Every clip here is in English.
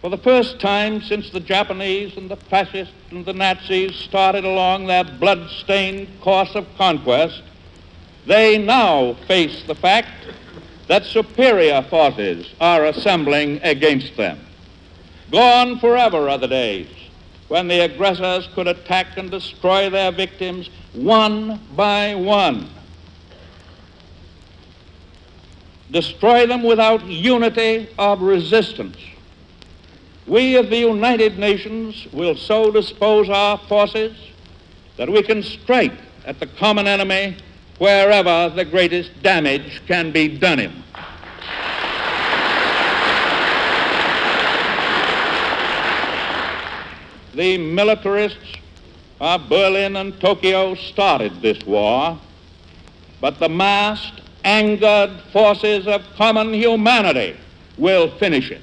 For the first time since the Japanese and the fascists and the Nazis started along their blood-stained course of conquest, they now face the fact that superior forces are assembling against them. Gone forever are the days when the aggressors could attack and destroy their victims one by one. Destroy them without unity of resistance. We of the United Nations will so dispose our forces that we can strike at the common enemy wherever the greatest damage can be done him. The militarists of Berlin and Tokyo started this war, but the massed, angered forces of common humanity will finish it.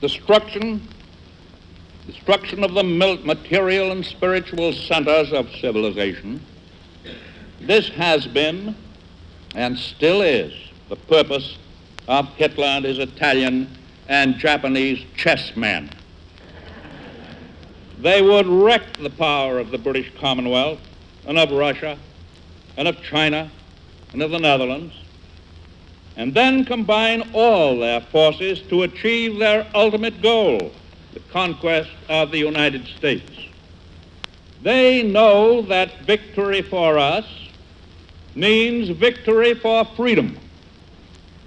Destruction of the material and spiritual centers of civilization. This has been and still is the purpose of Hitler and his Italian and Japanese chessmen. They would wreck the power of the British Commonwealth and of Russia and of China and of the Netherlands, and then combine all their forces to achieve their ultimate goal, the conquest of the United States. They know that victory for us means victory for freedom.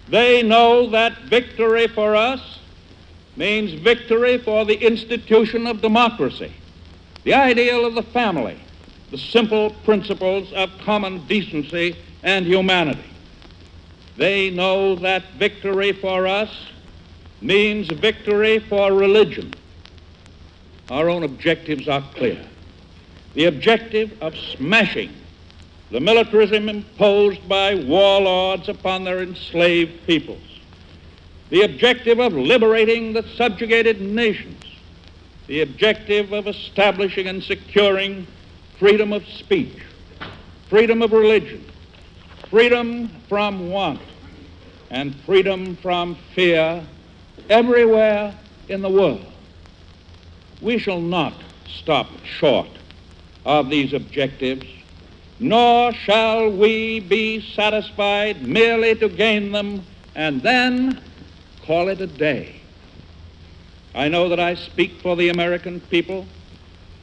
They know that victory for us means victory for the institution of democracy, the ideal of the family, the simple principles of common decency and humanity. They know that victory for us means victory for religion. Our own objectives are clear. The objective of smashing the militarism imposed by warlords upon their enslaved peoples. The objective of liberating the subjugated nations. The objective of establishing and securing freedom of speech, freedom of religion, freedom from want, and freedom from fear everywhere in the world. We shall not stop short of these objectives, nor shall we be satisfied merely to gain them and then call it a day. I know that I speak for the American people,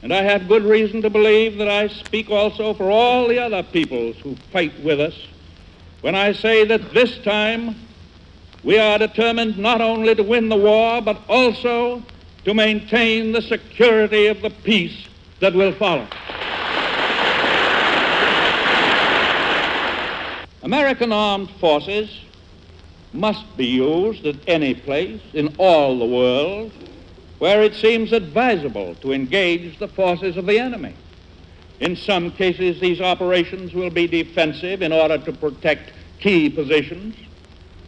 and I have good reason to believe that I speak also for all the other peoples who fight with us when I say that this time we are determined not only to win the war, but also to maintain the security of the peace that will follow. American armed forces must be used at any place in all the world where it seems advisable to engage the forces of the enemy. In some cases, these operations will be defensive in order to protect key positions.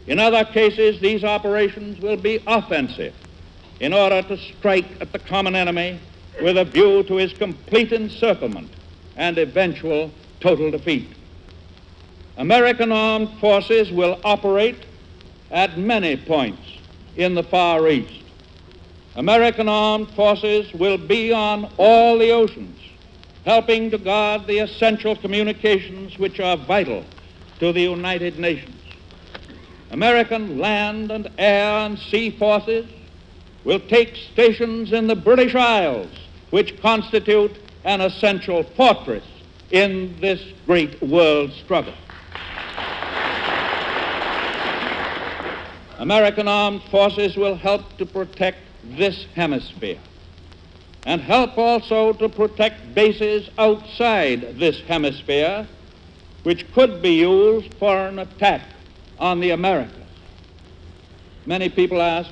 In other cases, these operations will be offensive in order to strike at the common enemy with a view to his complete encirclement and eventual total defeat. American armed forces will operate at many points in the Far East. American armed forces will be on all the oceans, helping to guard the essential communications which are vital to the United Nations. American land and air and sea forces will take stations in the British Isles, which constitute an essential fortress in this great world struggle. American armed forces will help to protect this hemisphere and help also to protect bases outside this hemisphere which could be used for an attack on the Americas. Many people ask,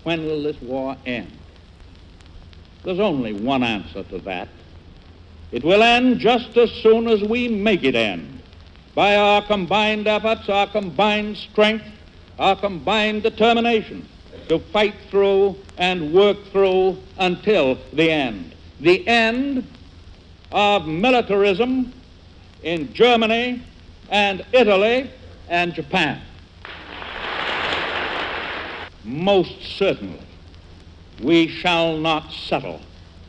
when will this war end? There's only one answer to that. It will end just as soon as we make it end, by our combined efforts, our combined strength, our combined determination to fight through and work through until the end. the end of militarism in Germany and Italy and Japan. Most certainly, we shall not settle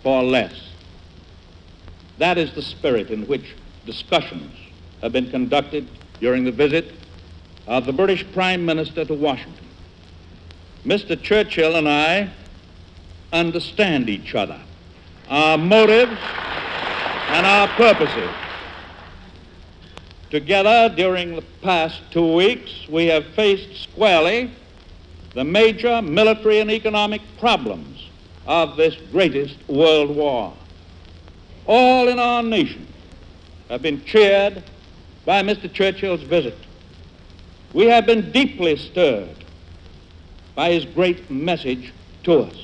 for less. That is the spirit in which discussions have been conducted during the visit of the British Prime Minister to Washington. Mr. Churchill and I understand each other, our motives and our purposes. Together, during the past 2 weeks, we have faced squarely the major military and economic problems of this greatest world war. All in our nation have been cheered by Mr. Churchill's visit. We have been deeply stirred by his great message to us.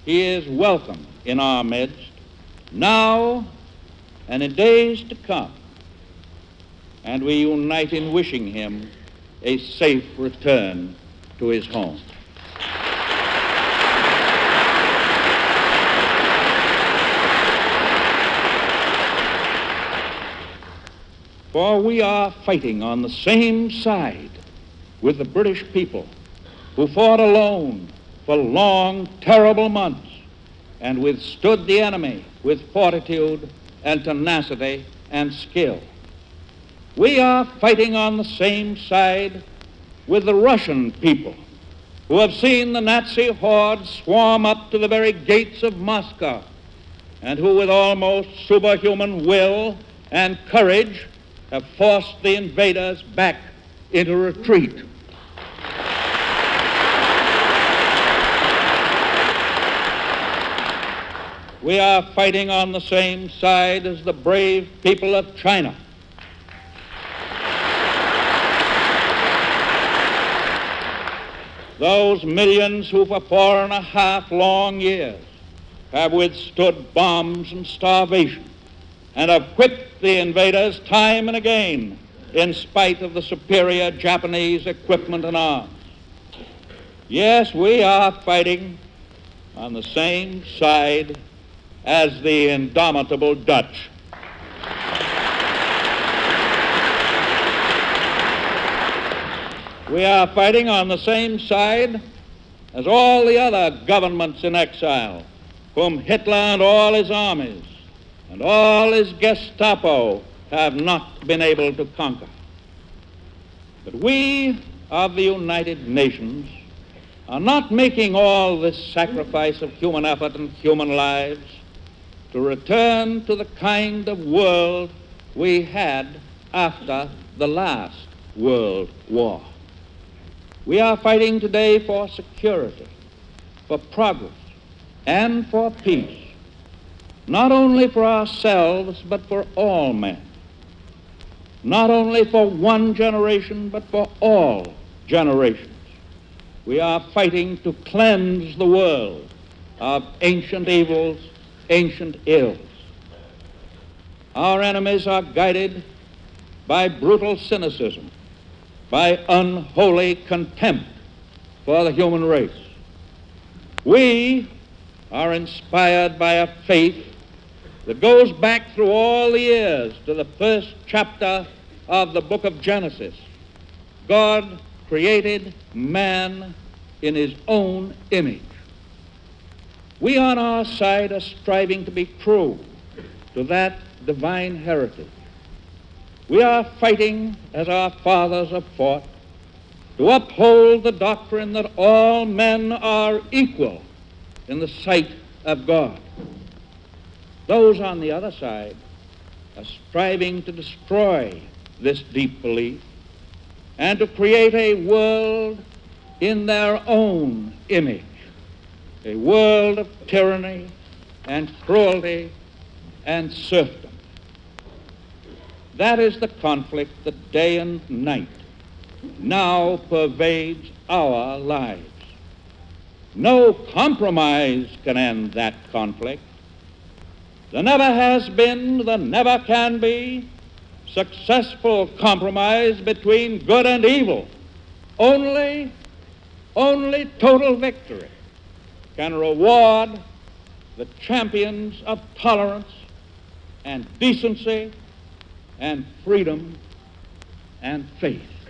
He is welcome in our midst now and in days to come, and we unite in wishing him a safe return to his home. For we are fighting on the same side with the British people who fought alone for long, terrible months and withstood the enemy with fortitude and tenacity and skill. We are fighting on the same side with the Russian people who have seen the Nazi hordes swarm up to the very gates of Moscow and who with almost superhuman will and courage have forced the invaders back into retreat. We are fighting on the same side as the brave people of China. Those millions who for 4.5 long years have withstood bombs and starvation and have whipped the invaders time and again in spite of the superior Japanese equipment and arms. Yes, we are fighting on the same side as the indomitable Dutch. We are fighting on the same side as all the other governments in exile, whom Hitler and all his armies and all his Gestapo have not been able to conquer. But we of the United Nations are not making all this sacrifice of human effort and human lives to return to the kind of world we had after the last World War. We are fighting today for security, for progress, and for peace, not only for ourselves, but for all men. Not only for one generation, but for all generations. We are fighting to cleanse the world of ancient evils, ancient ills. Our enemies are guided by brutal cynicism, by unholy contempt for the human race. We are inspired by a faith that goes back through all the years to the first chapter of the book of Genesis. God created man in his own image. We on our side are striving to be true to that divine heritage. We are fighting, as our fathers have fought, to uphold the doctrine that all men are equal in the sight of God. Those on the other side are striving to destroy this deep belief and to create a world in their own image, a world of tyranny and cruelty and serfdom. That is the conflict that day and night now pervades our lives. No compromise can end that conflict. There never has been, there never can be successful compromise between good and evil. Only total victory can reward the champions of tolerance and decency and freedom and faith.